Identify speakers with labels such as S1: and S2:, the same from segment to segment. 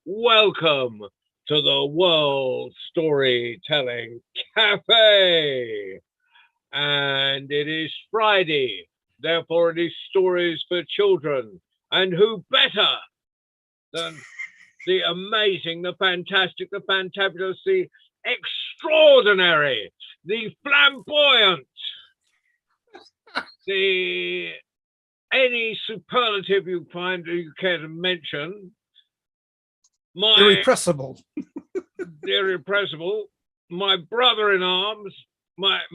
S1: Welcome to the World Storytelling Cafe. And it is Friday, therefore, it is stories for children. And who better than the amazing, the fantastic, the fantabulous, the extraordinary, the flamboyant, the any superlative you find you care to mention.
S2: Irrepressible.
S1: Irrepressible, my brother in arms, the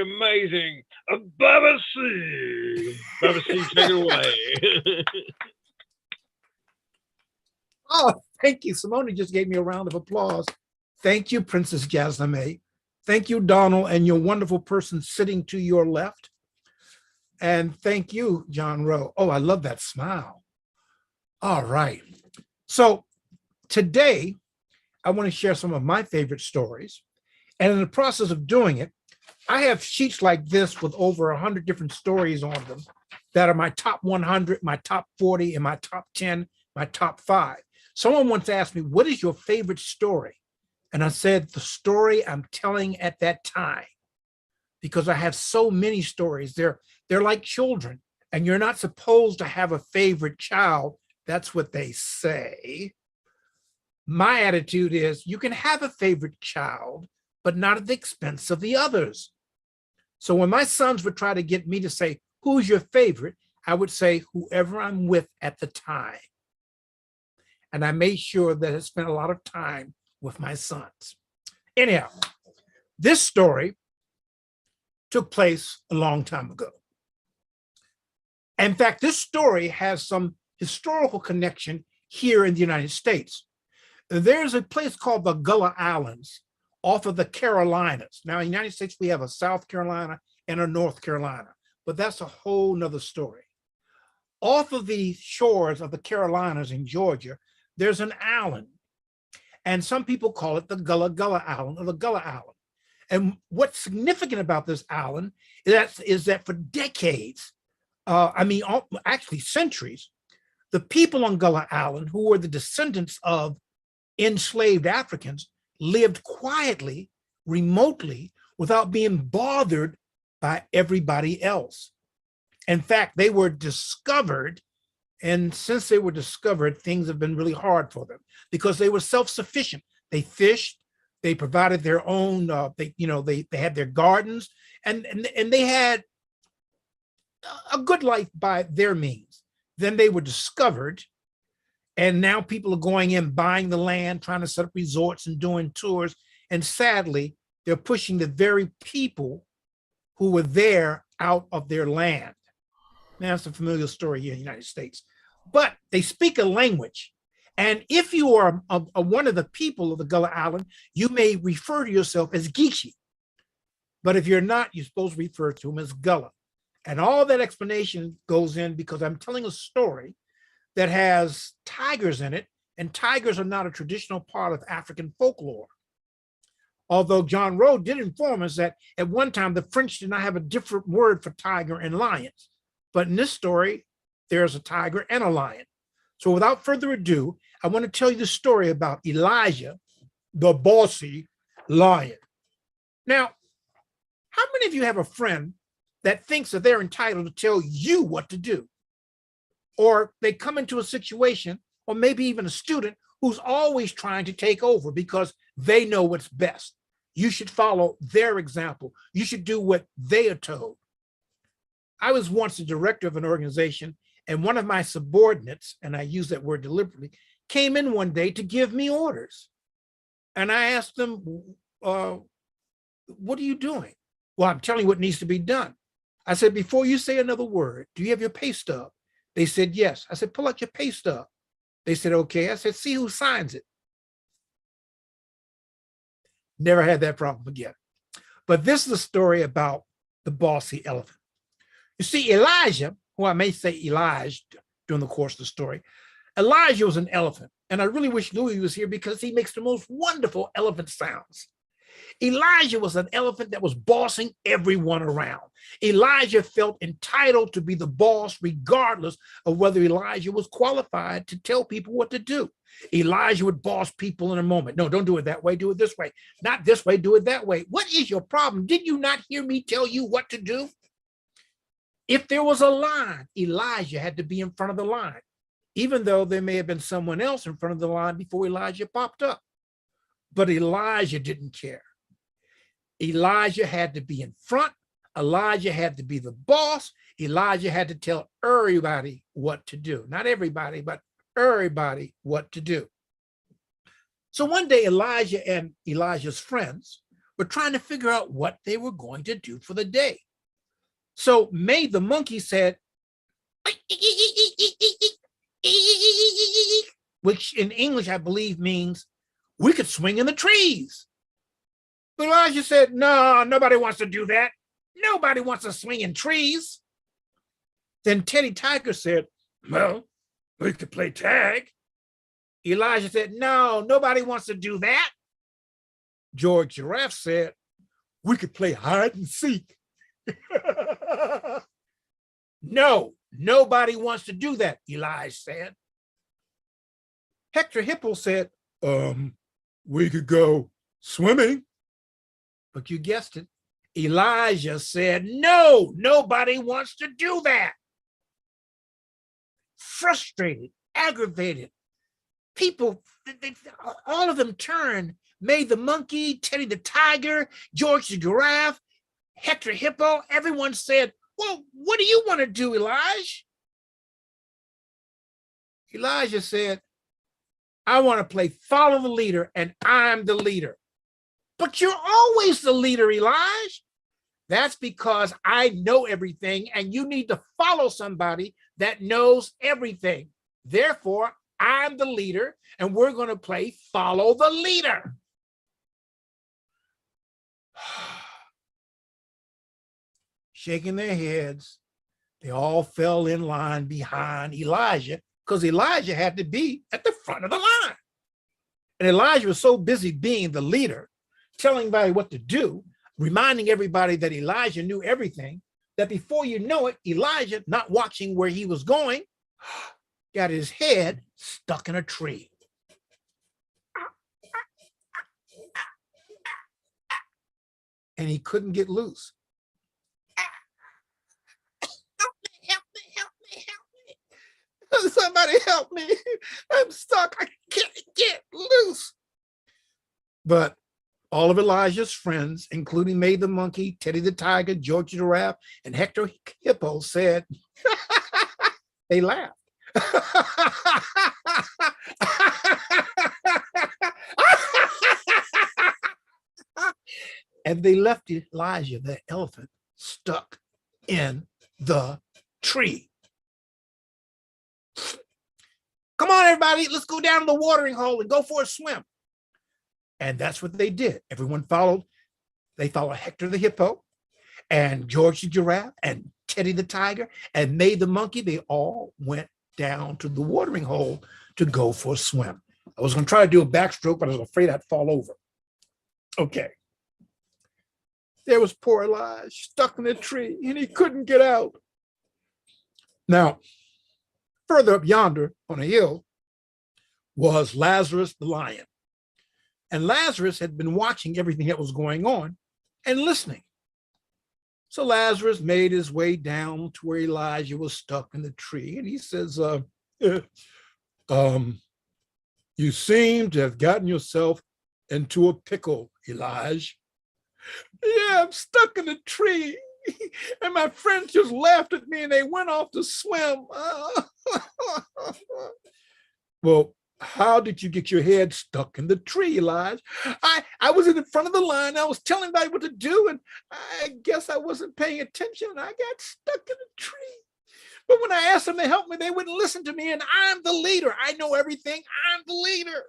S1: amazing Bossy. Bossy, take it away.
S2: Oh, thank you. Simone just gave me a round of applause. Thank you, Princess Jasmine. Thank you, Donald, and your wonderful person sitting to your left. And thank you, John Rowe. Oh, I love that smile. All right. So today, I want to share some of my favorite stories. And in the process of doing it, I have sheets like this with over 100 different stories on them that are my top 100, my top 40, and my top 10, my top 5. Someone once asked me, what is your favorite story? And I said, the story I'm telling at that time, because I have so many stories. They're like children, and you're not supposed to have a favorite child. That's what they say. My attitude is you can have a favorite child, but not at the expense of the others. So when my sons would try to get me to say, who's your favorite? I would say, whoever I'm with at the time. And I made sure that I spent a lot of time with my sons. Anyhow, this story took place a long time ago. In fact, this story has some historical connection here in the United States. There's a place called the Gullah Islands off of the Carolinas. Now, in the United States, we have a South Carolina and a North Carolina, but that's a whole nother story. Off of the shores of the Carolinas in Georgia, there's an island, and some people call it the Gullah Island or the Gullah Island. And what's significant about this island is that for decades, actually centuries, the people on Gullah Island, who were the descendants of enslaved Africans, lived quietly, remotely, without being bothered by everybody else. In fact, they were discovered, and since they were discovered, things have been really hard for them because they were self-sufficient. They fished, they provided their own, they had their gardens, and they had a good life by their means. Then they were discovered, and now people are going in, buying the land, trying to set up resorts and doing tours. And sadly, they're pushing the very people who were there out of their land. Now, it's a familiar story here in the United States. But they speak a language. And if you are one of the people of the Gullah Island, you may refer to yourself as Geechee. But if you're not, you're supposed to refer to them as Gullah. And all that explanation goes in because I'm telling a story that has tigers in it, and tigers are not a traditional part of African folklore. Although John Rowe did inform us that at one time the French did not have a different word for tiger and lions. But in this story, there's a tiger and a lion. So without further ado, I want to tell you the story about Elijah, the bossy lion. Now, how many of you have a friend that thinks that they're entitled to tell you what to do? Or they come into a situation, or maybe even a student who's always trying to take over because they know what's best. You should follow their example. You should do what they are told. I was once the director of an organization, and one of my subordinates, and I use that word deliberately, came in one day to give me orders. And I asked them, what are you doing? Well, I'm telling you what needs to be done. I said, before you say another word, do you have your pay stub? They said, yes. I said, pull out your pay stub. They said, okay. I said, see who signs it. Never had that problem again. But this is a story about the bossy elephant. You see, Elijah, who I may say Elijah during the course of the story, Elijah was an elephant. And I really wish Louis was here because he makes the most wonderful elephant sounds. Elijah was an elephant that was bossing everyone around. Elijah felt entitled to be the boss, regardless of whether Elijah was qualified to tell people what to do. Elijah would boss people in a moment. No, don't do it that way. Do it this way. Not this way. Do it that way. What is your problem? Did you not hear me tell you what to do? If there was a line, Elijah had to be in front of the line, even though there may have been someone else in front of the line before Elijah popped up. But Elijah didn't care. Elijah had to be in front. Elijah had to be the boss. Elijah had to tell everybody what to do. Not everybody, but everybody what to do. So one day, Elijah and Elijah's friends were trying to figure out what they were going to do for the day. So May the monkey said, which in English, I believe means we could swing in the trees. But Elijah said, no, nobody wants to do that. Nobody wants to swing in trees. Then Teddy Tiger said, well, we could play tag. Elijah said, no, nobody wants to do that. George Giraffe said, we could play hide and seek. No, nobody wants to do that, Elijah said. Hector Hippo said, we could go swimming. But you guessed it, Elijah said, no, nobody wants to do that. Frustrated, aggravated, people, all of them turned. May the monkey, Teddy the tiger, George the giraffe, Hector Hippo, everyone said, well, what do you want to do, Elijah? Elijah said, I want to play follow the leader, and I'm the leader. But you're always the leader, Elijah. That's because I know everything, and you need to follow somebody that knows everything. Therefore, I'm the leader, and we're going to play follow the leader. Shaking their heads, they all fell in line behind Elijah, because Elijah had to be at the front of the line. And Elijah was so busy being the leader, telling everybody what to do, reminding everybody that Elijah knew everything, that before you know it, Elijah, not watching where he was going, got his head stuck in a tree. And he couldn't get loose. Somebody help me. I'm stuck. I can't get loose. But all of Elijah's friends, including May the monkey, Teddy the tiger, George the giraffe, and Hector Hippo said, they laughed. And they left Elijah, the elephant, stuck in the tree. Come on, everybody, let's go down to the watering hole and go for a swim. And that's what they did. Everyone followed. They followed Hector the hippo and George the giraffe and Teddy the tiger and May the monkey. They all went down to the watering hole to go for a swim. I was going to try to do a backstroke, but I was afraid I'd fall over. Okay. There was poor Elijah stuck in a tree, and he couldn't get out. Now, further up yonder on a hill was Lazarus the lion. And Lazarus had been watching everything that was going on and listening. So Lazarus made his way down to where Elijah was stuck in the tree. And he says, you seem to have gotten yourself into a pickle, Elijah. Yeah, I'm stuck in a tree. And my friends just laughed at me and they went off to swim. Well, how did you get your head stuck in the tree, Elijah? I was in the front of the line. I was telling everybody what to do, and I guess I wasn't paying attention. And I got stuck in a tree. But when I asked them to help me, they wouldn't listen to me, and I'm the leader. I know everything. I'm the leader.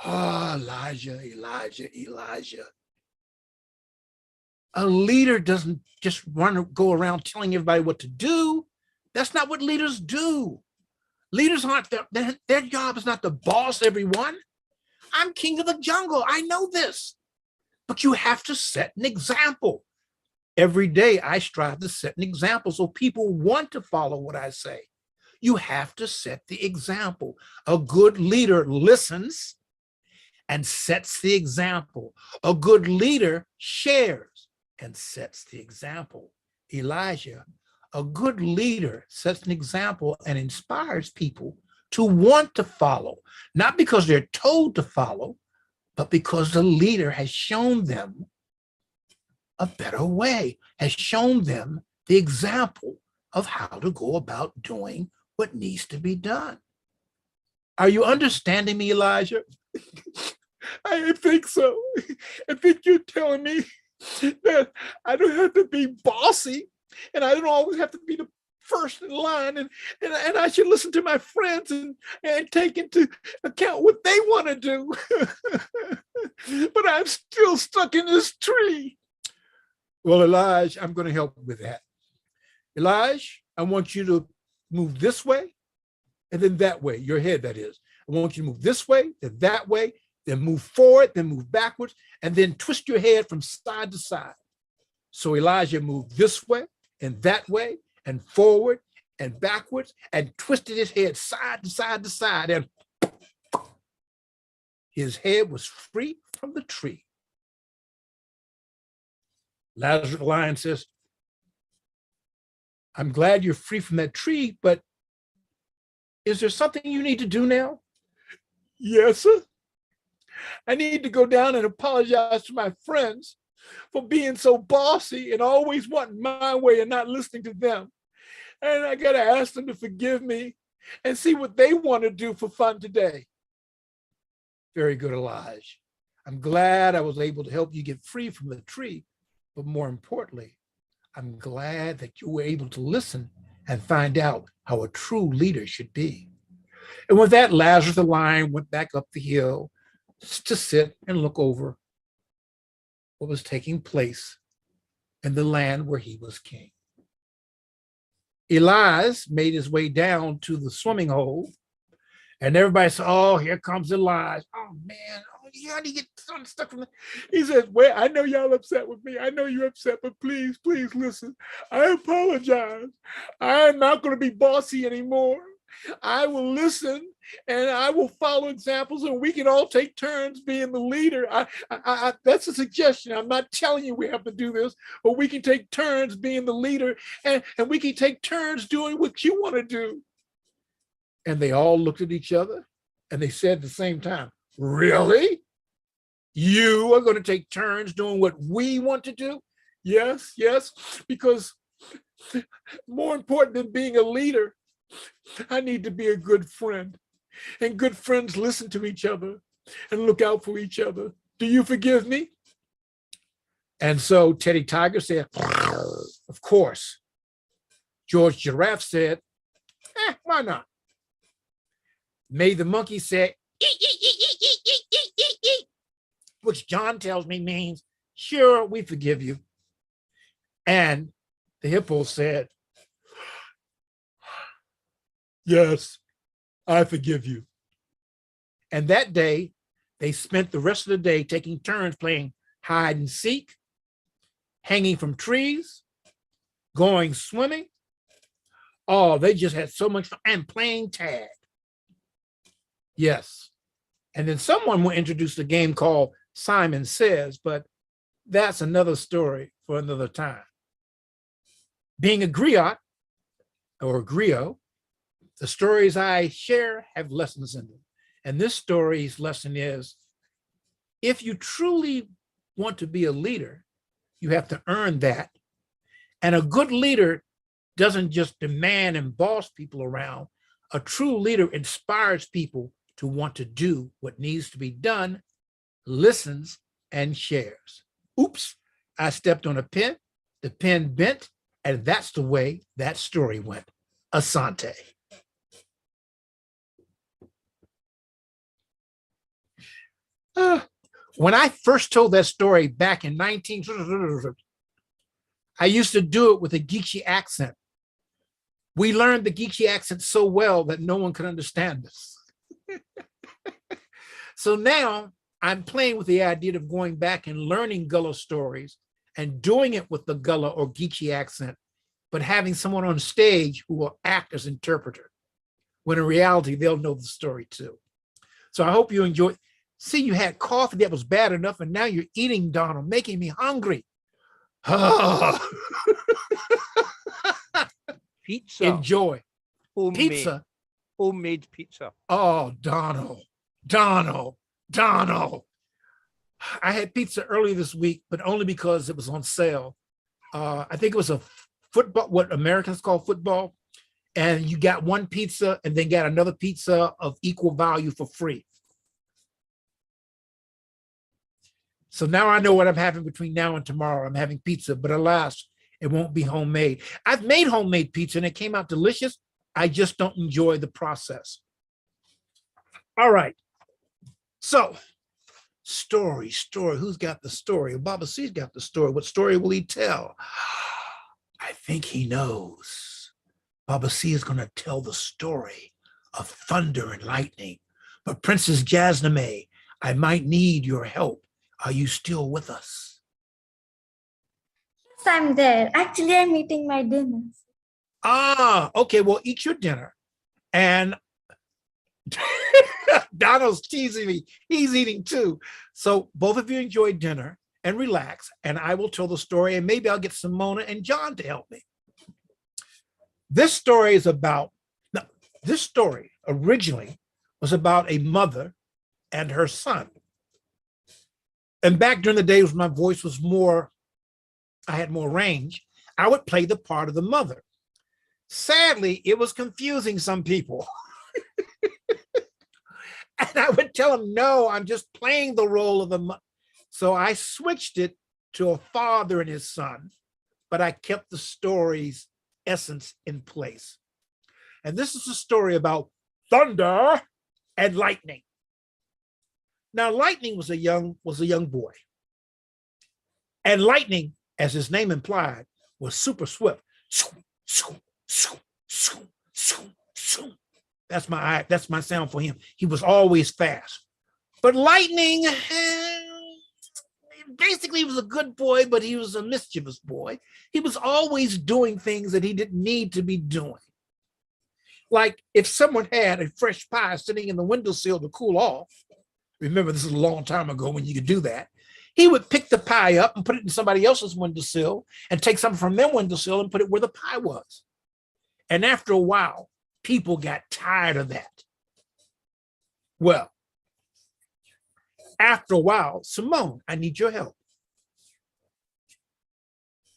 S2: Oh, Elijah. A leader doesn't just go around telling everybody what to do. That's not what leaders do. Leaders aren't, their job is not to boss everyone. I'm king of the jungle. I know this. But you have to set an example. Every day I strive to set an example so people want to follow what I say. You have to set the example. A good leader listens and sets the example. A good leader shares and sets the example. Elijah, a good leader sets an example and inspires people to want to follow, not because they're told to follow, but because the leader has shown them a better way, has shown them the example of how to go about doing what needs to be done. Are you understanding me, Elijah? I think so. I think you're telling me that I don't have to be bossy and I don't always have to be the first in line, and I should listen to my friends and take into account what they want to do. But I'm still stuck in this tree. Well, Elijah, I'm going to help with that. Elijah, I want you to move this way and then that way, your head, that is. I want you to move this way, then that way, then move forward, then move backwards, and then twist your head from side to side. So Elijah moved this way and that way and forward and backwards and twisted his head side to side to side, and his head was free from the tree. Lazarus the Lion says, I'm glad you're free from that tree, but is there something you need to do now? Yes, sir. I need to go down and apologize to my friends for being so bossy and always wanting my way and not listening to them. And I got to ask them to forgive me and see what they want to do for fun today. Very good, Elijah. I'm glad I was able to help you get free from the tree. But more importantly, I'm glad that you were able to listen and find out how a true leader should be. And with that, Lazarus the Lion went back up the hill to sit and look over what was taking place in the land where he was king. Elias made his way down to the swimming hole, and everybody said, oh, here comes Elias. Oh, man, how do you get something stuck from the... He said, well, I know y'all upset with me. I know you're upset, but please, please listen. I apologize. I'm not going to be bossy anymore. I will listen and I will follow examples, and we can all take turns being the leader. That's a suggestion. I'm not telling you we have to do this, but we can take turns being the leader, and we can take turns doing what you want to do. And they all looked at each other and they said at the same time, really? You are going to take turns doing what we want to do? Yes, yes, because more important than being a leader, I need to be a good friend. And good friends listen to each other and look out for each other. Do you forgive me? And so Teddy Tiger said, of course. George Giraffe said, why not? May the monkey said, eat, eat, eat, eat, eat, eat, eat, eat, eat, which John tells me means, sure, we forgive you. And the hippo said, yes, I forgive you. And that day, they spent the rest of the day taking turns playing hide and seek, hanging from trees, going swimming. Oh, they just had so much fun, and playing tag. Yes. And then someone will introduce a game called Simon Says, but that's another story for another time. Being a griot or a griot, the stories I share have lessons in them. And this story's lesson is, if you truly want to be a leader, you have to earn that. And a good leader doesn't just demand and boss people around. A true leader inspires people to want to do what needs to be done, listens, and shares. Oops, I stepped on a pin, the pin bent, and that's the way that story went. Asante. When I first told that story back in I used to do it with a Geechee accent. We learned the Geechee accent so well that no one could understand us. So now I'm playing with the idea of going back and learning Gullah stories and doing it with the Gullah or Geechee accent, but having someone on stage who will act as interpreter, when in reality, they'll know the story too. So I hope you enjoy. See, you had coffee that was bad enough, and now you're eating, Donald, making me hungry.
S3: Pizza.
S2: Enjoy.
S3: Homemade.
S2: Pizza.
S3: Homemade pizza.
S2: Oh, Donald. I had pizza earlier this week, but only because it was on sale. I think it was a football, what Americans call football. And you got one pizza and then got another pizza of equal value for free. So now I know what I'm having between now and tomorrow. I'm having pizza, but alas, it won't be homemade. I've made homemade pizza and it came out delicious. I just don't enjoy the process. All right. So story. Who's got the story? Baba C's got the story. What story will he tell? I think he knows. Baba C is going to tell the story of thunder and lightning. But Princess Jasname, I might need your help. Are you still with us?
S4: Yes, I'm there. Actually, I'm eating my dinner.
S2: Ah, okay. Well, eat your dinner. And Donald's teasing me. He's eating too. So both of you enjoy dinner and relax. And I will tell the story. And maybe I'll get Simona and John to help me. This story is about, no, this story originally was about a mother and her son. And back during the days when my voice was more, I had more range, I would play the part of the mother. Sadly, it was confusing some people. And I would tell them, no, I'm just playing the role of the mother. So I switched it to a father and his son, but I kept the story's essence in place. And this is a story about thunder and lightning. Now, lightning was a young boy. And lightning, as his name implied, was super swift. That's my sound for him. He was always fast. But lightning, basically he was a good boy, but he was a mischievous boy. He was always doing things that he didn't need to be doing. Like if someone had a fresh pie sitting in the windowsill to cool off, remember this is a long time ago when you could do that, he would pick the pie up and put it in somebody else's windowsill and take something from their windowsill and put it where the pie was. And after a while, people got tired of that. Well, after a while, Simone, I need your help.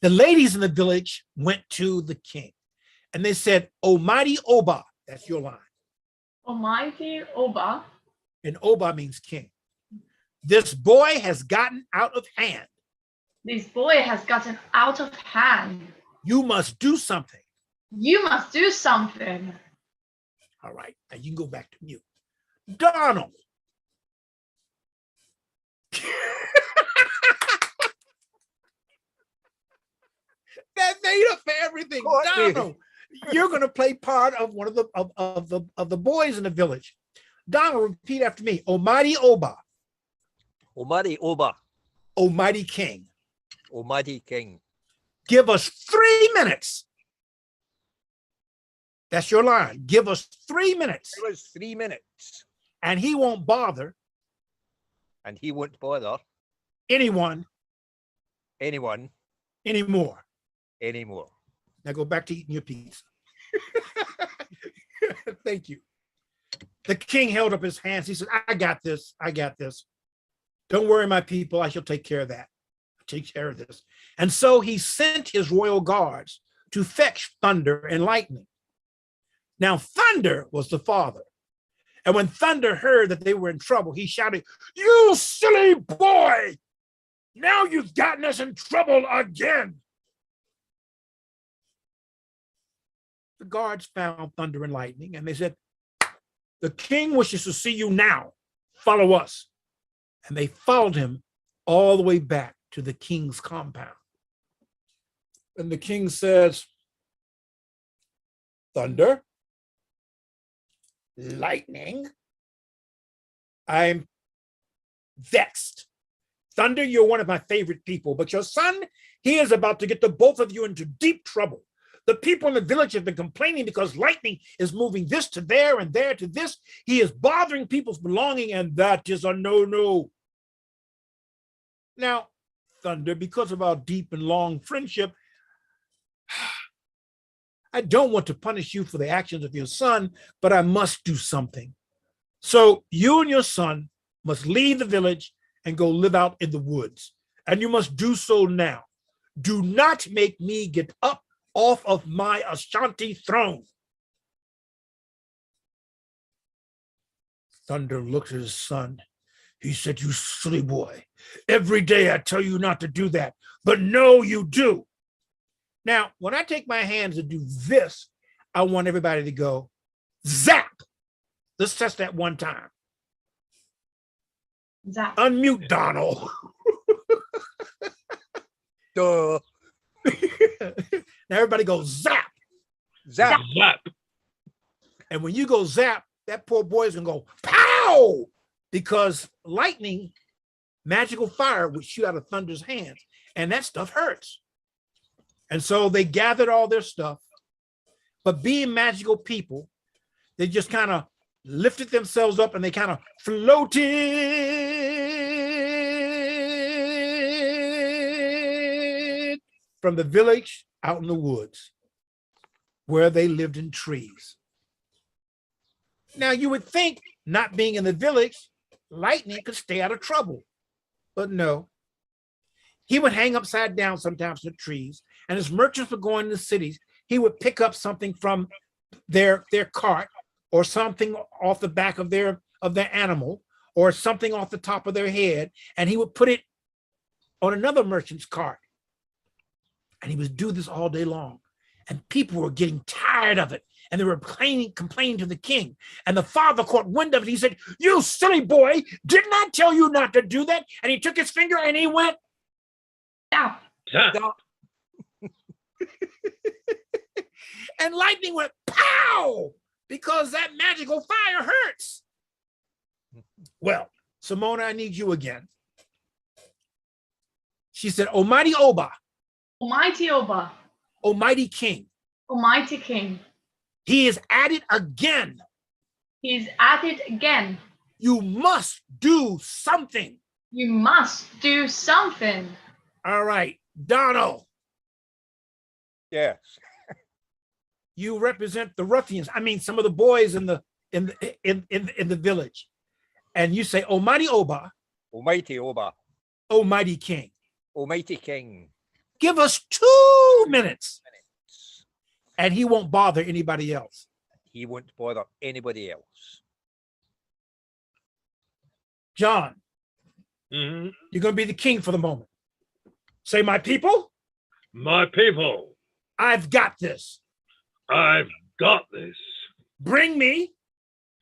S2: The ladies in the village went to the king and they said, Almighty Oba, that's your line.
S5: Almighty Oba.
S2: And Oba means king. This boy has gotten out of hand.
S5: This boy has gotten out of hand.
S2: You must do something.
S5: You must do something.
S2: All right, now you can go back to mute. Donald. That made up for everything. Donald, you're going to play part of one of the boys in the village. Donald, repeat after me. Almighty Oba.
S3: Almighty Oba.
S2: Almighty King.
S3: Almighty King.
S2: Give us 3 minutes. That's your line. Give us 3 minutes.
S3: Give us 3 minutes.
S2: And he won't bother.
S3: And he won't bother
S2: Anyone. Anymore. Now go back to eating your pizza. Thank you. The king held up his hands. He said, I got this. Don't worry, my people. I shall take care of that. Take care of this. And so he sent his royal guards to fetch thunder and lightning. Now, Thunder was the father. And when Thunder heard that they were in trouble, he shouted, you silly boy! Now you've gotten us in trouble again. The guards found Thunder and Lightning and they said, the king wishes to see you now. Follow us. And they followed him all the way back to the king's compound. And the king says, Thunder, lightning. I'm vexed. Thunder, you're one of my favorite people, but your son, he is about to get the both of you into deep trouble. The people in the village have been complaining because lightning is moving this to there and there to this. He is bothering people's belonging, and that is a no-no. Now, Thunder, because of our deep and long friendship, I don't want to punish you for the actions of your son, but I must do something. So you and your son must leave the village and go live out in the woods. And you must do so now. Do not make me get up off of my Ashanti throne. Thunder looked at his son. He said, you silly boy. Every day I tell you not to do that, but no, you do. Now, when I take my hands and do this, I want everybody to go, zap. Let's test that one time.
S5: Zap.
S2: Unmute Donald.
S3: Duh.
S2: Now everybody go zap.
S3: Zap.
S1: Zap.
S2: And when you go zap, that poor boy is gonna go pow, because lightning, magical fire would shoot out of Thunder's hands, and that stuff hurts. And so they gathered all their stuff, but being magical people, they just kind of lifted themselves up and they kind of floated from the village out in the woods where they lived in trees. Now you would think, not being in the village, lightning could stay out of trouble, but no. He would hang upside down sometimes in the trees, and as merchants would go into the cities, he would pick up something from their cart, or something off the back of their animal, or something off the top of their head, and he would put it on another merchant's cart. And he would do this all day long. And people were getting tired of it, and they were complaining to the king. And the father caught wind of it. He said, you silly boy, didn't I tell you not to do that? And he took his finger and he went,
S5: Zap.
S1: Zap.
S2: and lightning went pow, because that magical fire hurts. Well, Simona, I need you again. She said, Almighty Oba,
S5: Almighty Oba,
S2: Almighty King,
S5: Almighty King,
S2: he is at it again.
S5: he's at it again.
S2: You must do something.
S5: You must do something.
S2: All right, Donald,
S3: Yes.
S2: you represent the ruffians. I mean, some of the boys in the village. And you say, Almighty Oba,
S3: Almighty Oba.
S2: Almighty King,
S3: Almighty King.
S2: give us 2 minutes and he won't bother anybody else.
S3: He won't bother anybody else.
S2: John,
S1: Mhm.
S2: you're going to be the king for the moment. Say, my people,
S1: My people,
S2: I've got this.
S1: I've got this.
S2: Bring me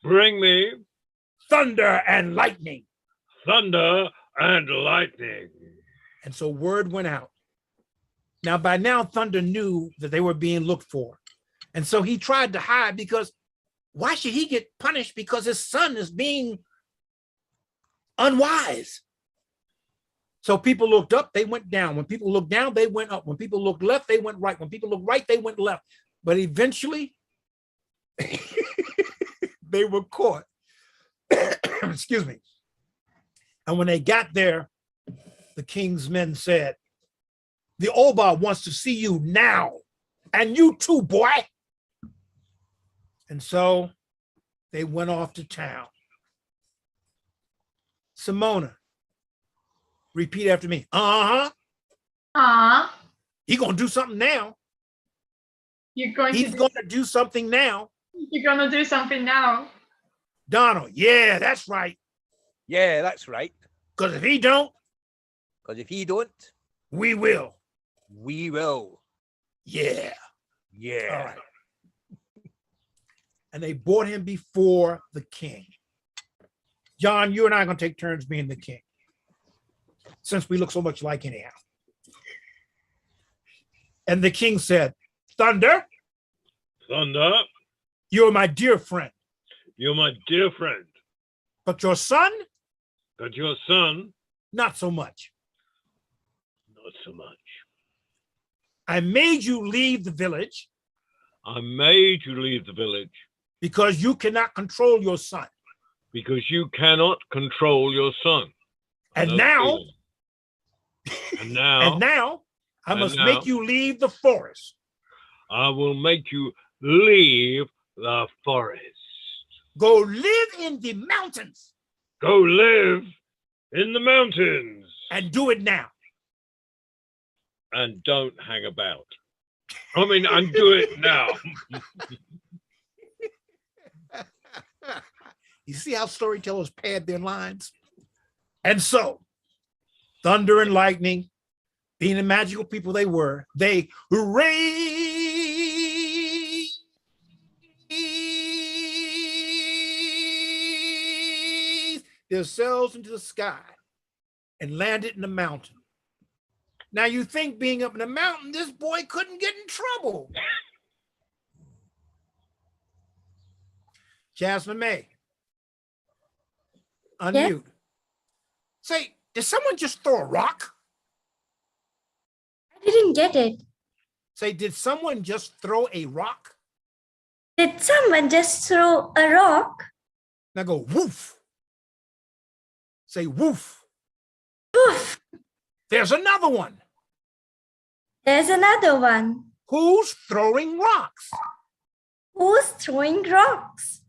S1: Bring me
S2: thunder and lightning.
S1: thunder and lightning.
S2: And so word went out. Now, by now, Thunder knew that they were being looked for. And so he tried to hide, because why should he get punished because his son is being unwise? So people looked up, they went down. When people looked down, they went up. When people looked left, they went right. When people looked right, they went left. But eventually, they were caught. Excuse me. And when they got there, the king's men said, the Oba wants to see you now, and you too, boy. And so they went off to town. Simona, repeat after me. He's gonna do something now.
S5: You're going
S2: He's gonna do something now.
S5: You're gonna do something now.
S2: Donald, yeah, that's right.
S3: Yeah, that's right.
S2: Because if he don't,
S3: Because if he don't,
S2: we will.
S3: we will.
S2: Yeah.
S3: Yeah.
S2: All right. And they brought him before the king. John, you and I are going to take turns being the king, since we look so much alike anyhow. And the king said, Thunder,
S1: Thunder,
S2: you're my dear friend.
S1: you're my dear friend.
S2: But your son,
S1: But your son,
S2: not so much.
S1: not so much.
S2: I made you leave the village
S1: I made you leave the village
S2: because you cannot control your son.
S1: because you cannot control your son.
S2: And
S1: No
S2: now,
S1: feeling. And now,
S2: and now, I
S1: and
S2: must
S1: now-
S2: make you leave the forest.
S1: I will make you leave the forest.
S2: Go live in the mountains
S1: Go live in the mountains
S2: and do it now.
S1: and don't hang about. I mean, and do it now.
S2: You see how storytellers pad their lines? And so, thunder and lightning, being the magical people they were, they raised themselves into the sky and landed in the mountain. Now you think being up in the mountain, this boy couldn't get in trouble. Jasmine May, unmute. Say, did someone just throw a rock?
S4: I didn't get it.
S2: Say, did someone just throw a rock?
S4: Did someone just throw a rock?
S2: Now go woof. Say woof.
S4: Poof!
S2: There's another one.
S4: There's another one.
S2: Who's throwing rocks?
S4: Who's throwing rocks?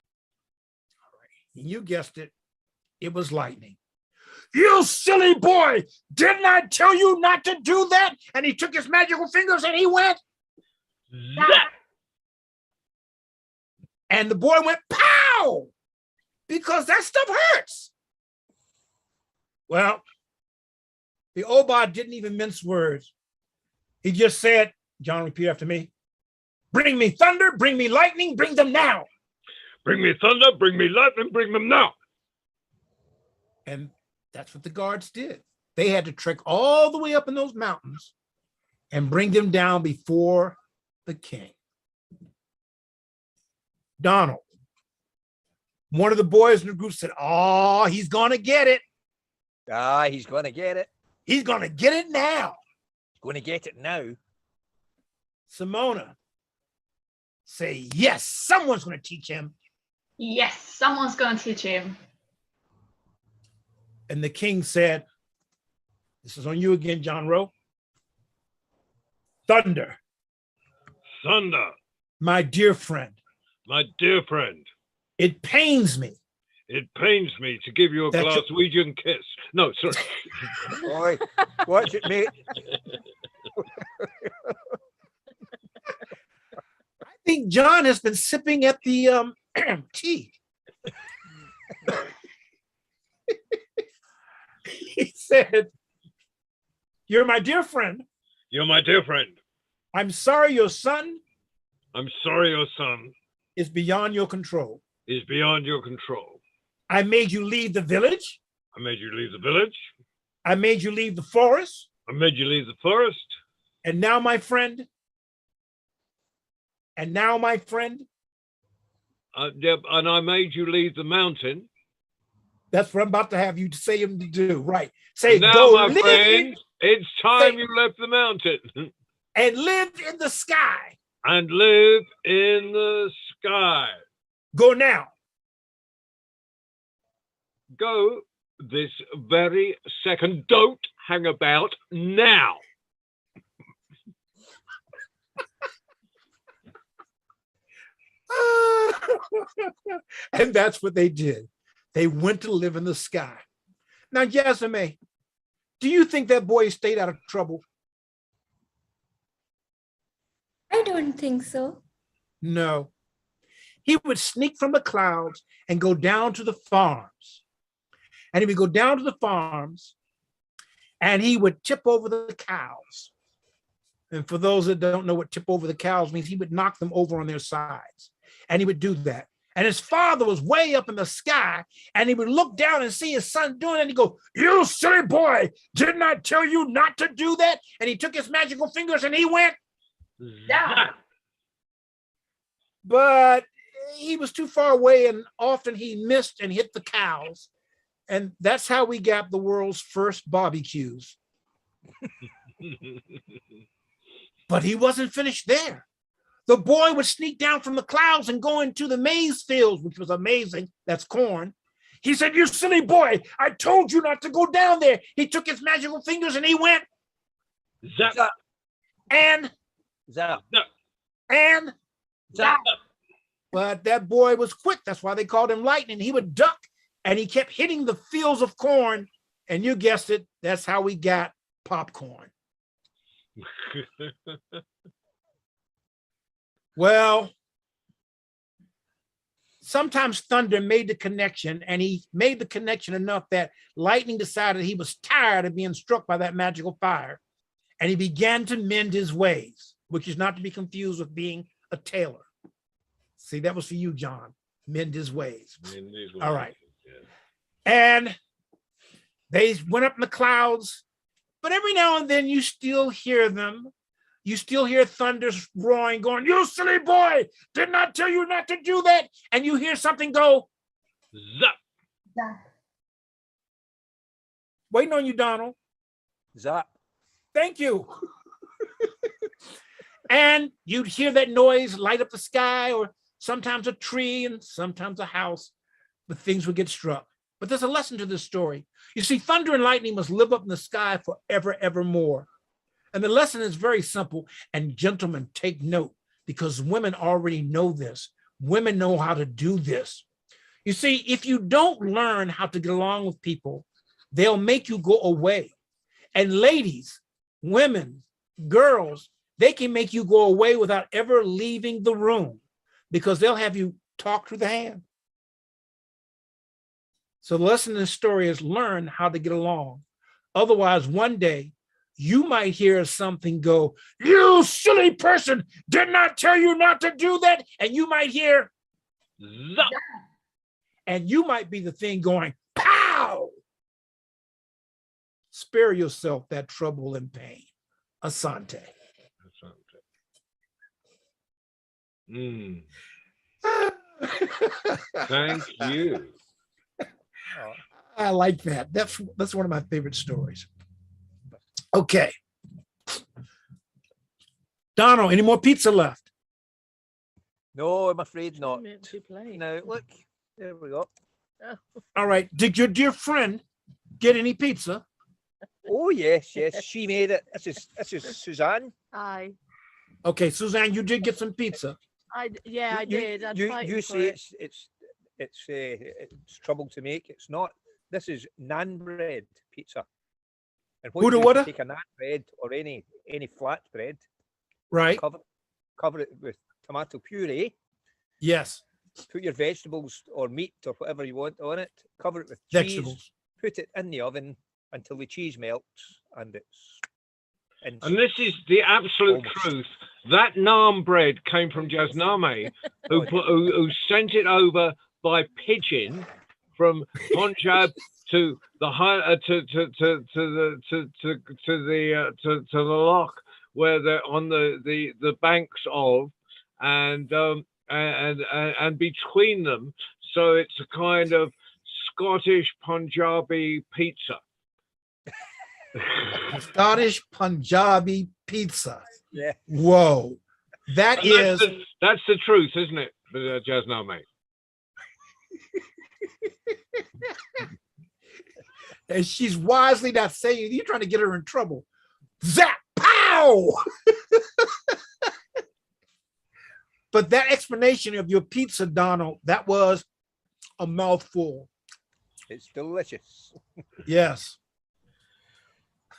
S2: You guessed it. It was lightning. You silly boy! Didn't I tell you not to do that? And he took his magical fingers and he went.
S1: Zap!
S2: And the boy went pow! Because that stuff hurts. Well, the Obad didn't even mince words. He just said, John, repeat after me. Bring me thunder, bring me lightning, bring them now.
S1: Bring me thunder, bring me lightning, bring them now.
S2: And that's what the guards did. They had to trek all the way up in those mountains and bring them down before the king. Donald, one of the boys in the group said, oh, he's going to get it.
S3: Ah, he's going to get it.
S2: He's going to get it now.
S3: He's going to get it now.
S2: Simona, say, yes, someone's going to teach him.
S5: Yes, someone's going to teach him.
S2: And the king said, this is on you again, John Rowe. Thunder,
S1: Thunder,
S2: my dear friend,
S1: my dear friend.
S2: it pains me.
S1: It pains me to give you a
S2: That
S1: Glaswegian kiss. No, sorry.
S3: Boy, watch it, mate.
S2: I think John has been sipping at the tea. He said, you're my dear friend.
S1: You're my dear friend.
S2: I'm sorry your son
S1: I'm sorry your son
S2: is beyond your control.
S1: is beyond your control.
S2: I made you leave the village.
S1: I made you leave the village.
S2: I made you leave the forest.
S1: I made you leave the forest.
S2: And now, my friend,
S1: Yep, and I made you leave the mountain.
S2: that's what I'm about to have you say him to do. Right. Say,
S1: And now,
S2: go
S1: my
S2: live
S1: friend, it's time
S2: say-
S1: you left the mountain
S2: and live in the sky.
S1: and live in the sky.
S2: Go now.
S1: Go this very second. Don't hang about now.
S2: And that's what they did. They went to live in the sky. Now, Jasmine, do you think that boy stayed out of trouble?
S4: I don't think so.
S2: No. He would sneak from the clouds and go down to the farms. And he would go down to the farms and he would tip over the cows. And for those that don't know what tip over the cows means, he would knock them over on their sides. And he would do that. And his father was way up in the sky and he would look down and see his son doing it. And he'd go, you silly boy, didn't I tell you not to do that? And he took his magical fingers and he went,
S5: Zap!
S2: but he was too far away, and often he missed and hit the cows. And that's how we got the world's first barbecues. But he wasn't finished there. The boy would sneak down from the clouds and go into the maize fields, which was amazing. That's corn. He said, "You silly boy, I told you not to go down there." He took his magical fingers and he went,
S1: Zap.
S3: Zap.
S2: and,
S3: Zap.
S2: and,
S3: Zap.
S2: but that boy was quick. That's why they called him lightning. He would duck and he kept hitting the fields of corn. And you guessed it, that's how we got popcorn. Well, sometimes thunder made the connection, and he made the connection enough that lightning decided he was tired of being struck by that magical fire, and he began to mend his ways, which is not to be confused with being a tailor. See, that was for you, John. Mend his ways. All right. And they went up in the clouds, but every now and then you still hear them. You still hear thunder roaring, going, "You silly boy, did not tell you not to do that." And you hear something go,
S1: Zap.
S2: waiting on you, Donald.
S3: Zap.
S2: Thank you. And you'd hear that noise light up the sky, or sometimes a tree and sometimes a house, but things would get struck. But there's a lesson to this story. You see, thunder and lightning must live up in the sky forever, evermore. And the lesson is very simple. And gentlemen, take note, because women already know this. Women know how to do this. You see, if you don't learn how to get along with people, they'll make you go away. And ladies, women, girls, they can make you go away without ever leaving the room, because they'll have you talk through the hand. So the lesson in this story is learn how to get along. Otherwise, one day, you might hear something go, "You silly person, did not tell you not to do that." And you might hear,
S1: Zap.
S2: and you might be the thing going, "Pow!" Spare yourself that trouble and pain. Asante.
S1: Thank you.
S2: I like that. That's one of my favorite stories. Okay. Donald, any more pizza left?
S3: No, I'm afraid not.
S6: Empty plate.
S3: Now, look, there we go.
S2: All right. Did your dear friend get any pizza?
S3: Oh, yes, yes, she made it. This is Suzanne.
S6: Aye.
S2: Okay, Suzanne, you did get some pizza.
S6: Yeah, I did. I'd fight
S3: You
S6: for
S3: say
S6: it.
S3: it's trouble to make. It's not. This is naan bread pizza. And
S2: Who
S3: you
S2: the
S3: do is
S2: what?
S3: take a naan bread or any flat bread,
S2: Right?
S3: cover it with tomato puree,
S2: Yes.
S3: put your vegetables or meat or whatever you want on it, cover it with cheese,
S2: Vegetables.
S3: put it in the oven until the cheese melts, and it's
S1: And this is the absolute
S3: Almost.
S1: truth. That naan bread came from Jasname, who sent it over by pigeon from Punjab to the the loch where they're on the banks of, and between them. So it's a kind of Scottish Punjabi pizza.
S2: Scottish Punjabi pizza.
S3: yeah.
S2: Whoa. That
S1: And
S2: is,
S1: that's the truth, isn't it, Jasname?
S2: and she's wisely not saying, you're trying to get her in trouble. Zap, pow! But that explanation of your pizza, Donald, that was a mouthful.
S3: It's delicious.
S2: Yes.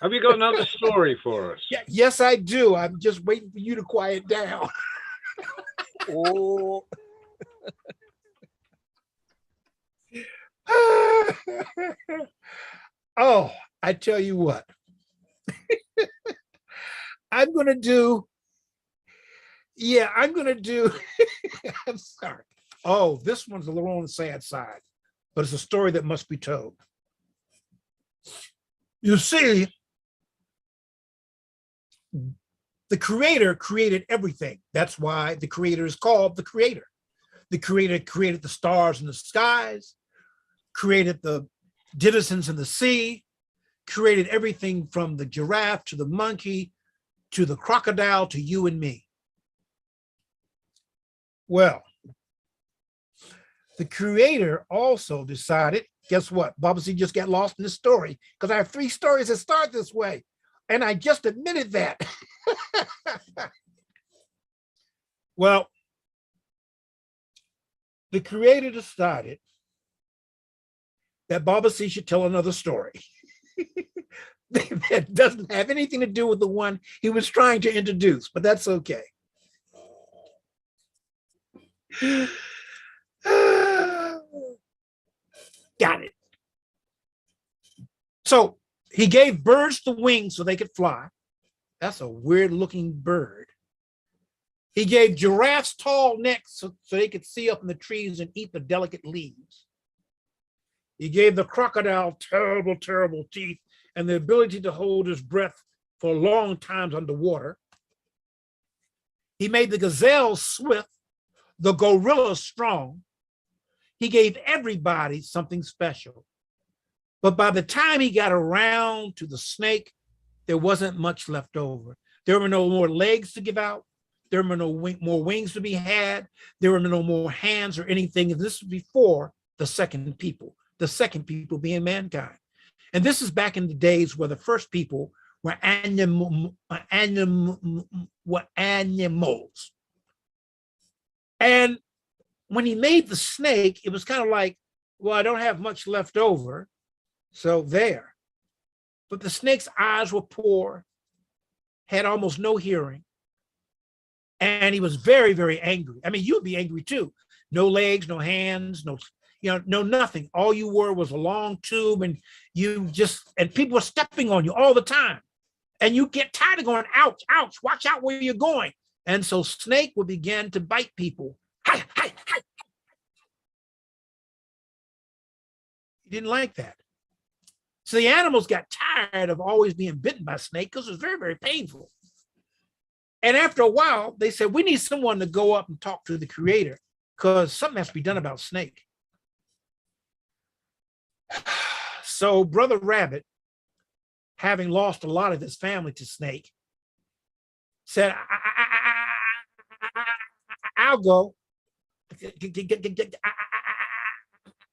S1: Have you got another story for us?
S2: Yeah, yes, I do. I'm just waiting for you to quiet down.
S3: Oh,
S2: Oh, I tell you what. I'm going to do. I'm sorry. Oh, this one's a little on the sad side, but it's a story that must be told. You see, The creator created everything. That's why the creator is called the creator. The creator created the stars in the skies, created the denizens in the sea, created everything from the giraffe to the monkey to the crocodile to you and me. Well, the creator also decided, guess what? Bossy just got lost in this story because I have 3 stories that start this way. And I just admitted that. Well, the creator decided that Bossy should tell another story that doesn't have anything to do with the one he was trying to introduce, but that's okay. Got it. So he gave birds the wings so they could fly. That's a weird looking bird. He gave giraffes tall necks so they could see up in the trees and eat the delicate leaves. He gave the crocodile terrible, terrible teeth and the ability to hold his breath for long times underwater. He made the gazelle swift, the gorilla strong. He gave everybody something special. But by the time he got around to the snake, there wasn't much left over. There were no more legs to give out. There were no more wings to be had. There were no more hands or anything. And this was before the second people being mankind. And this is back in the days where the first people were animals. And when he made the snake, it was kind of like, well, I don't have much left over. So there. But the snake's eyes were poor, had almost no hearing. And he was very, very angry. I mean, you'd be angry too. No legs, no hands, no nothing. All you were was a long tube, and and people were stepping on you all the time. And you get tired of going, ouch, ouch, watch out where you're going. And so snake would begin to bite people. Hi, hi, hi. He didn't like that. So the animals got tired of always being bitten by snake because it was very, very painful. And after a while, they said, we need someone to go up and talk to the creator because something has to be done about snake. So Brother Rabbit, having lost a lot of his family to snake, said, I'll go.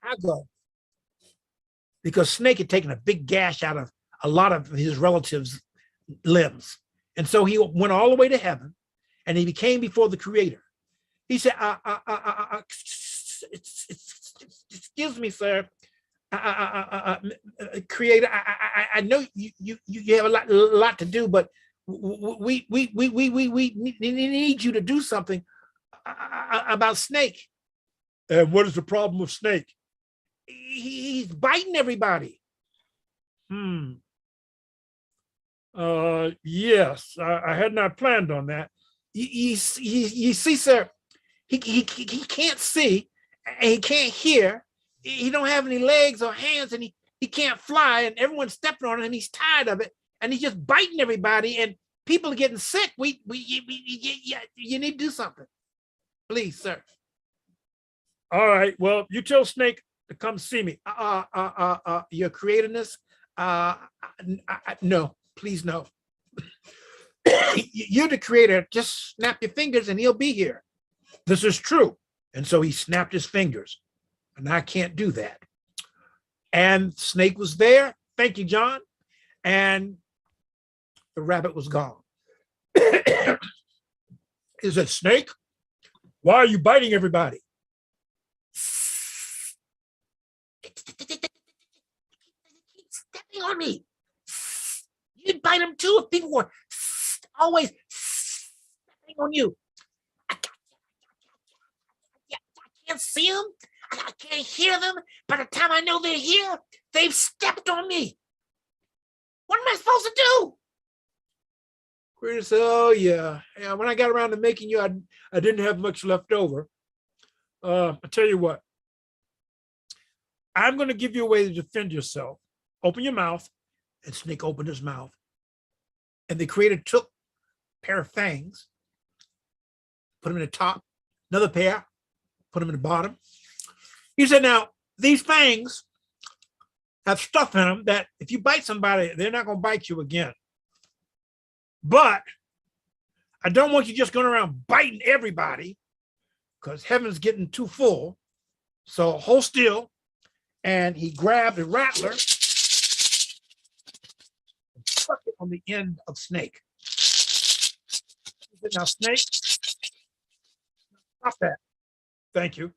S2: I'll go. Because snake had taken a big gash out of a lot of his relatives' limbs. And so he went all the way to heaven and he became before the creator. He said, excuse me, sir. Creator, I know you have a lot to do, but we need you to do something about snake. And what is the problem with snake? He's biting everybody. Yes, I had not planned on that. You see, sir, he can't see, and he can't hear. He don't have any legs or hands, and he can't fly, and everyone's stepping on him, and he's tired of it, and he's just biting everybody, and people are getting sick. You need to do something, please, sir. All right. Well, you tell Snake to come see me. Your creativeness. No, please no. You're the creator. Just snap your fingers and he'll be here. This is true. And so he snapped his fingers. And I can't do that. And Snake was there. Thank you, John. And the rabbit was gone. He said, Snake, why are you biting everybody? Stepping on me. You'd bite them too if people were always stepping on you. I can't see them. I can't hear them. By the time I know they're here, they've stepped on me. What am I supposed to do? Creator said, oh yeah. When I got around to making you, I didn't have much left over. I'll tell you what. I'm going to give you a way to defend yourself. Open your mouth. And Snake opened his mouth. And the creator took pair of fangs, put them in the top, another pair, put them in the bottom. He said, now, these fangs have stuff in them that if you bite somebody, they're not going to bite you again. But I don't want you just going around biting everybody because heaven's getting too full. So hold still. And he grabbed a rattler and stuck it on the end of Snake. He said, now, Snake, stop that. Thank you.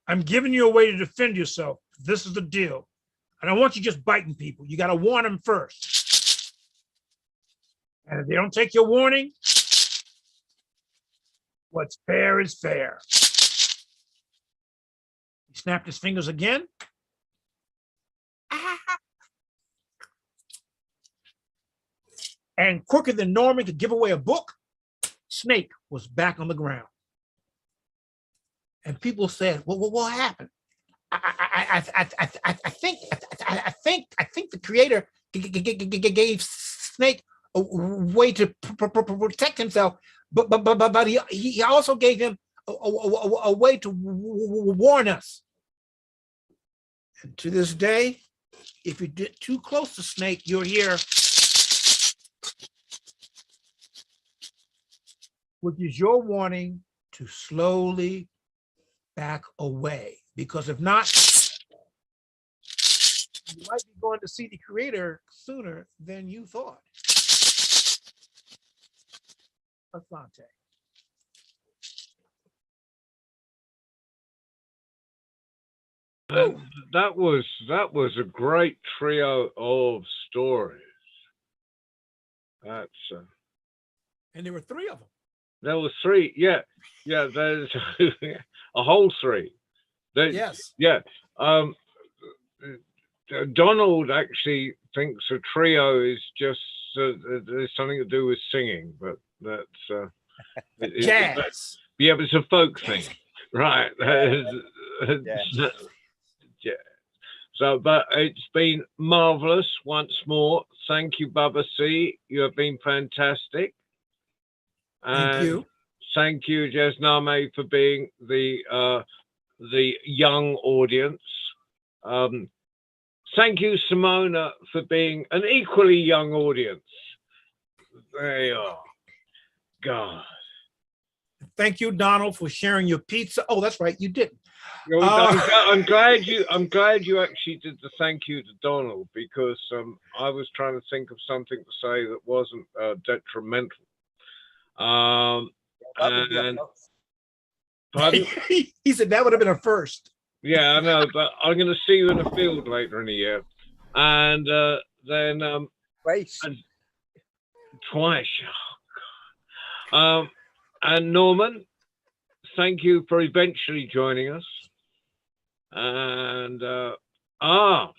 S2: I'm giving you a way to defend yourself. This is the deal. I don't want you just biting people. You got to warn them first. And if they don't take your warning, what's fair is fair. He snapped his fingers again. And quicker than Norman could give away a book, Snake was back on the ground. And people said, well, what happened? I think the creator gave Snake a way to protect himself, but he also gave him a way to warn us. And to this day, if you get too close to Snake, you'll hear, which is your warning to slowly back away. Because if not, you might be going to see the creator sooner than you thought. Asante.
S1: That was a great trio of stories. That's
S2: And there were three of them.
S1: there were three. Yeah, there's a whole three.
S2: Yes.
S1: Yeah. Donald actually thinks a trio is just there's something to do with singing, but that's
S2: Jazz.
S1: yeah, but it's a folk thing, right?
S3: Yeah.
S1: Yeah. So, but it's been marvelous once more. Thank you, Baba C. You have been fantastic.
S2: Thank you.
S1: Thank you, Jesname, for being the young audience. Thank you, Simona, for being an equally young audience. There you are. God.
S2: Thank you, Donald, for sharing your pizza. Oh, that's right, you didn't.
S1: I'm glad you actually did the thank you to Donald, because I was trying to think of something to say that wasn't detrimental. And pardon?
S2: He said that would have been a first.
S1: Yeah, I know, but I'm going to see you in the field later in the year, and then
S3: Twice.
S1: Twice. Oh, God. And Norman, thank you for eventually joining us. And I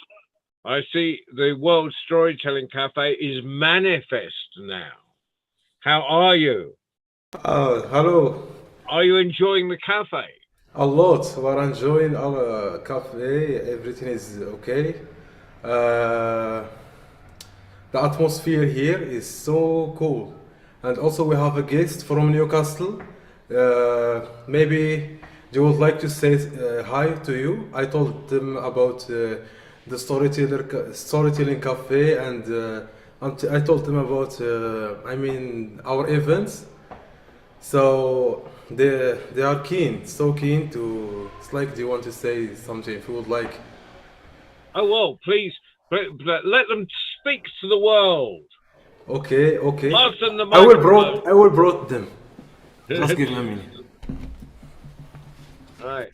S1: see the World Storytelling Cafe is manifest now. How are you?
S7: Hello.
S1: Are you enjoying the cafe?
S7: A lot. We're enjoying our cafe. Everything is okay. The atmosphere here is so cool. And also we have a guest from Newcastle. Maybe they would like to say hi to you. I told them about the storytelling cafe, and I told them about our events. So they are keen, so keen to. It's like they want to say something. If you would like.
S1: Oh well, please let them speak to the world.
S7: Okay.
S1: Pass them the
S7: I will
S1: microphone.
S7: brought them. Just give me a minute.
S1: Right.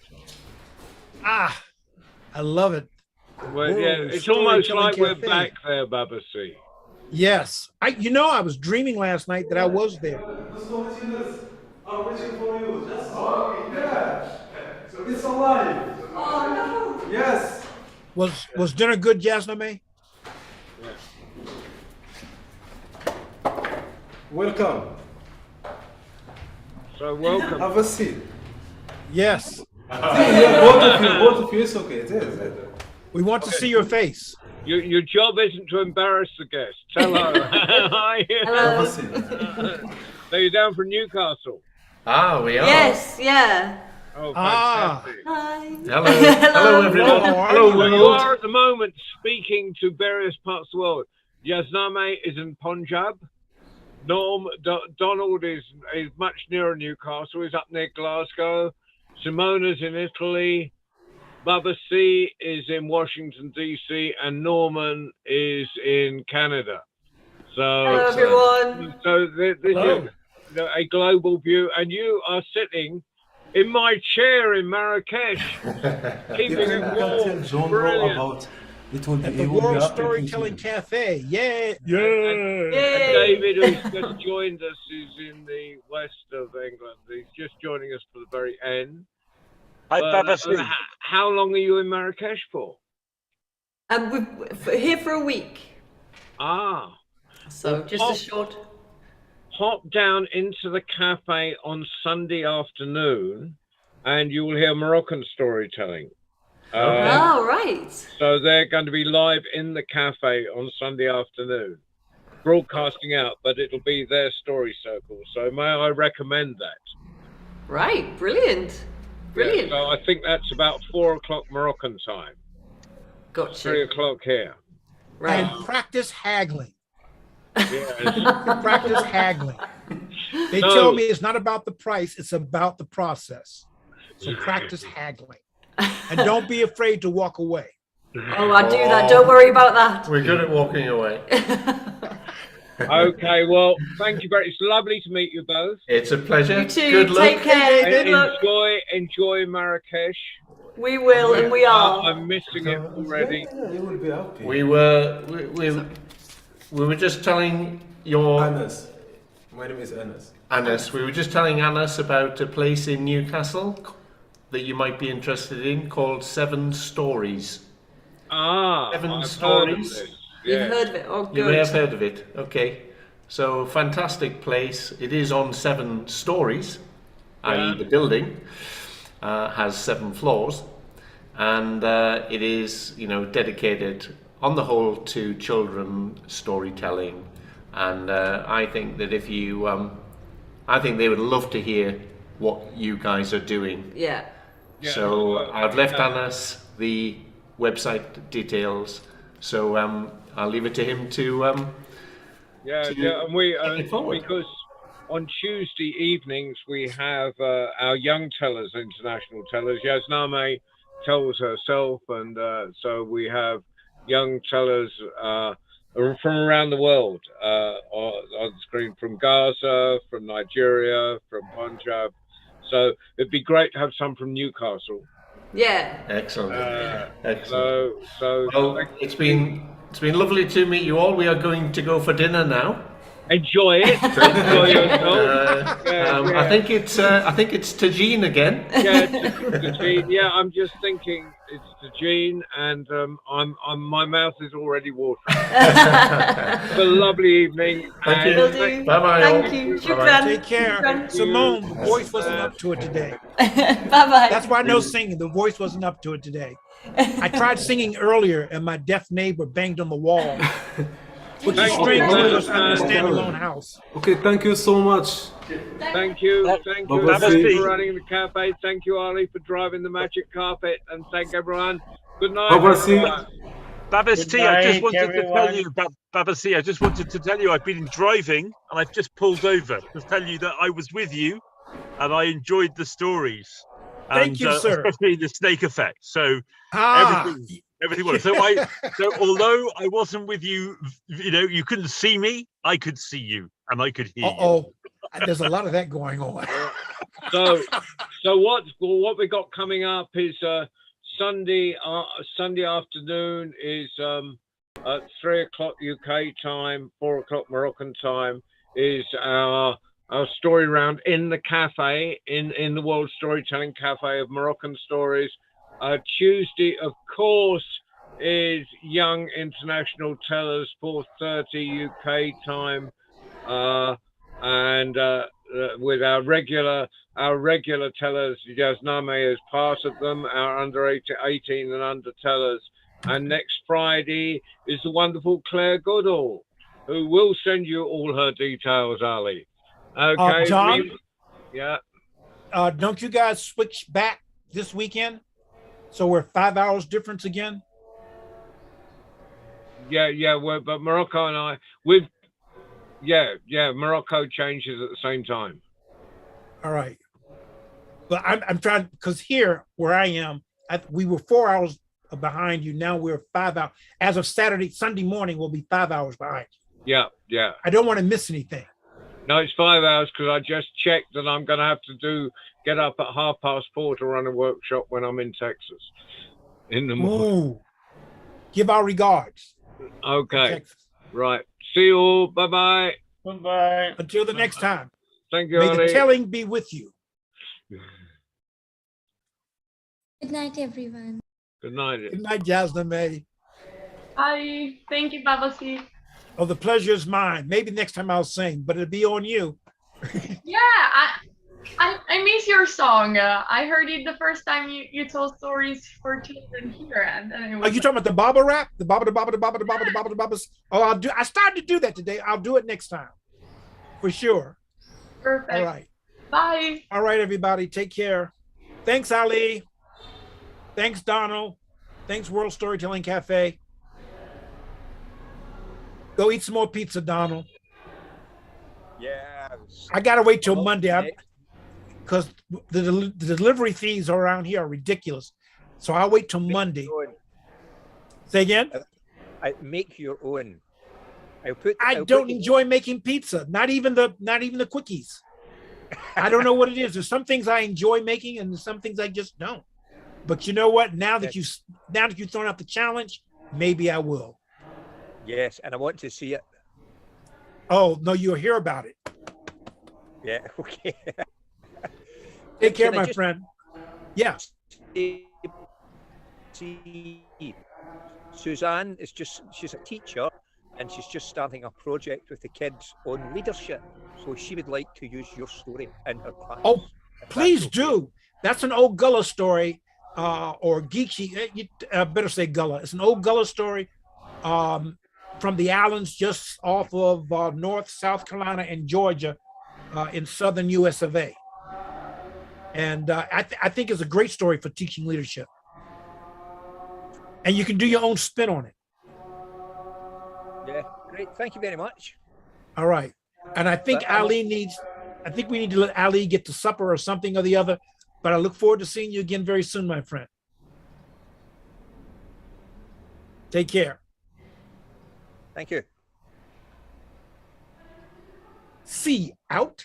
S2: I love it.
S1: Well,
S2: Whoa,
S1: yeah, it's almost
S2: Storytelling
S1: like we're
S2: Cafe.
S1: back there, Baba C.
S2: Yes. I was dreaming last night that I was there.
S7: The storytellers are waiting for you. Just yeah. It's alive. Oh no. Yes.
S2: Was dinner good, Jasname?
S7: Welcome.
S1: So welcome.
S7: Have a seat.
S2: Yes.
S7: Yeah, both of you, it's okay. It is.
S2: We want to see your face.
S1: Your job isn't to embarrass the guest. Tell her.
S7: Have a seat.
S1: So you're down from Newcastle.
S8: Ah, we are.
S9: Yes, yeah.
S1: Oh,
S2: Ah.
S1: fantastic.
S9: Hi.
S8: Hello. Hello, everyone. Hello,
S1: You
S8: world.
S1: are at the moment speaking to various parts of the world. Yazname is in Punjab. Donald is much nearer Newcastle. He's up near Glasgow. Simona's in Italy. Baba C is in Washington, D.C. And Norman is in Canada. So,
S9: Hello, everyone.
S1: So this is a global view. And you are sitting in my chair in Marrakesh, keeping it warm. Brilliant.
S2: At the World Storytelling Cafe. Yay!
S1: And David, who's just joined us, is in the west of England. He's just joining us for the very end.
S3: Hi, Baba C.
S1: How long are you in Marrakesh for?
S9: We're here for a week.
S1: Ah.
S9: So just a short.
S1: Hop down into the cafe on Sunday afternoon and you will hear Moroccan storytelling.
S9: Right.
S1: So they're going to be live in the cafe on Sunday afternoon, broadcasting out, but it'll be their story circle. So may I recommend that?
S9: Right, brilliant. Brilliant.
S1: Yeah, so I think that's about 4 o'clock Moroccan time.
S9: Gotcha.
S1: 3 o'clock here.
S9: Right.
S2: And practice haggling.
S1: Yes.
S2: Practice haggling. They tell me it's not about the price, it's about the process. So practice haggling. And don't be afraid to walk away.
S9: Oh, I do that. Don't worry about that.
S8: We're good at walking away.
S1: Okay, well, thank you very much. It's lovely to meet you both.
S8: It's a pleasure.
S9: You too.
S8: Good luck.
S9: Take care. Good luck.
S1: Enjoy Marrakesh.
S9: We will, and we are.
S1: I'm missing it already.
S7: You will be happy.
S8: We were just telling your
S7: Anas. My name is Anas.
S8: Anas. We were just telling Anas about a place in Newcastle that you might be interested in called Seven Stories. Seven Stories.
S9: You've heard of it? Oh, good.
S8: You may have heard of it. Okay. So, fantastic place. It is on 7 stories, i.e. the building has 7 floors, and it is, dedicated on the whole to children storytelling. And I think that if you, I think they would love to hear what you guys are doing.
S9: Yeah.
S8: So I've left Anas the website details. So I'll leave it to him to.
S1: And we
S8: forward.
S1: because on Tuesday evenings we have our young tellers, international tellers. Yazname tells herself, and so we have young tellers from around the world on the screen, from Gaza, from Nigeria, from Punjab. So it'd be great to have some from Newcastle.
S9: Yeah.
S8: Excellent. Excellent.
S1: So
S8: well, it's been lovely to meet you all. We are going to go for dinner now.
S1: Enjoy it. Enjoy yourself.
S8: I think it's tagine again.
S1: Yeah, tagine. Yeah, I'm just thinking it's tagine, and my mouth is already watering. It's a lovely evening.
S8: Thank you. Bye bye.
S9: Thank you. Shukran.
S2: Take care.
S9: Shukran.
S2: Simone, the voice wasn't up to it today.
S9: Bye bye.
S2: That's why no singing. The voice wasn't up to it today. I tried singing earlier, and my deaf neighbor banged on the wall. Which is strange because I'm in a standalone house.
S7: Okay, thank you so much.
S1: Thank you. Thank you
S7: Bye-bye.
S1: for running the cafe. Thank you, Ali, for driving the magic carpet. And thank everyone. Good night.
S7: Bye-bye.
S10: Babas T, I just wanted to tell you,
S3: Babas T, I just wanted to tell you I've been driving and I've just pulled over to tell you that I was with you and I enjoyed the stories.
S2: Thank you, sir.
S3: Especially the snake effect. So everything was. So although I wasn't with you, you couldn't see me, I could see you and I could hear you.
S2: There's a lot of that going on.
S1: So what we got coming up is Sunday afternoon is at 3 o'clock UK time, 4 o'clock Moroccan time is our story round in the cafe, in the World Storytelling Cafe of Moroccan Stories. Tuesday, of course, is Young International Tellers, 4:30 UK time, and with our regular tellers. Yazname is part of them, our under 18 and under tellers. And next Friday is the wonderful Claire Goodall, who will send you all her details, Ali. Okay.
S2: John?
S1: Yeah.
S2: Don't you guys switch back this weekend? So we're 5 hours difference again?
S1: Yeah. But Morocco and I, Morocco changes at the same time.
S2: All right. But I'm trying, because here where I am, we were 4 hours behind you. Now we're 5 hours. As of Sunday morning, we'll be 5 hours behind you.
S1: Yeah.
S2: I don't want to miss anything.
S1: No, it's 5 hours because I just checked that I'm going to have to get up at 4:30 to run a workshop when I'm in Texas in the morning.
S2: Ooh. Give our regards.
S1: Okay. Right. See you all. Bye-bye.
S10: Bye-bye.
S2: Until the next time.
S1: Thank you,
S2: May
S1: Ali.
S2: the telling be with you.
S4: Good night, everyone.
S1: Good night.
S2: Good night, Jasmine May.
S5: Bye. Thank you, Babasi.
S2: Oh, the pleasure is mine. Maybe next time I'll sing, but it'll be on you.
S5: Yeah, I miss your song. I heard it the first time you told stories for children here, and then it was.
S2: Are you talking about the Baba rap? The Baba, the Baba, the Baba, the Baba, the Baba, the Baba. Oh, I started to do that today. I'll do it next time, for sure.
S5: Perfect.
S2: All right.
S5: Bye.
S2: All right, everybody. Take care. Thanks, Ali. Thanks, Donald. Thanks, World Storytelling Cafe. Go eat some more pizza, Donald.
S11: Yeah.
S2: I gotta wait till Monday because the delivery fees around here are ridiculous. So I'll wait till Monday. Say again?
S11: I make your own.
S2: I don't enjoy making pizza. Not even the quickies. I don't know what it is. There's some things I enjoy making, and there's some things I just don't. But you know what? Now that you've thrown out the challenge, maybe I will.
S11: Yes, and I want to see it.
S2: Oh no, you'll hear about it.
S11: Yeah. Okay.
S2: Take care, my friend. Yeah.
S11: See, Suzanne is she's a teacher, and she's just starting a project with the kids on leadership. So she would like to use your story in her class.
S2: Oh, please do. That's an old Gullah story, or Geechee. You better say Gullah. It's an old Gullah story from the islands just off of North, South Carolina, and Georgia in southern US of A. And I think it's a great story for teaching leadership. And you can do your own spin on it.
S11: Yeah, great. Thank you very much.
S2: All right. And I think we need to let Ali get to supper or something or the other. But I look forward to seeing you again very soon, my friend. Take care.
S11: Thank you.
S2: See out.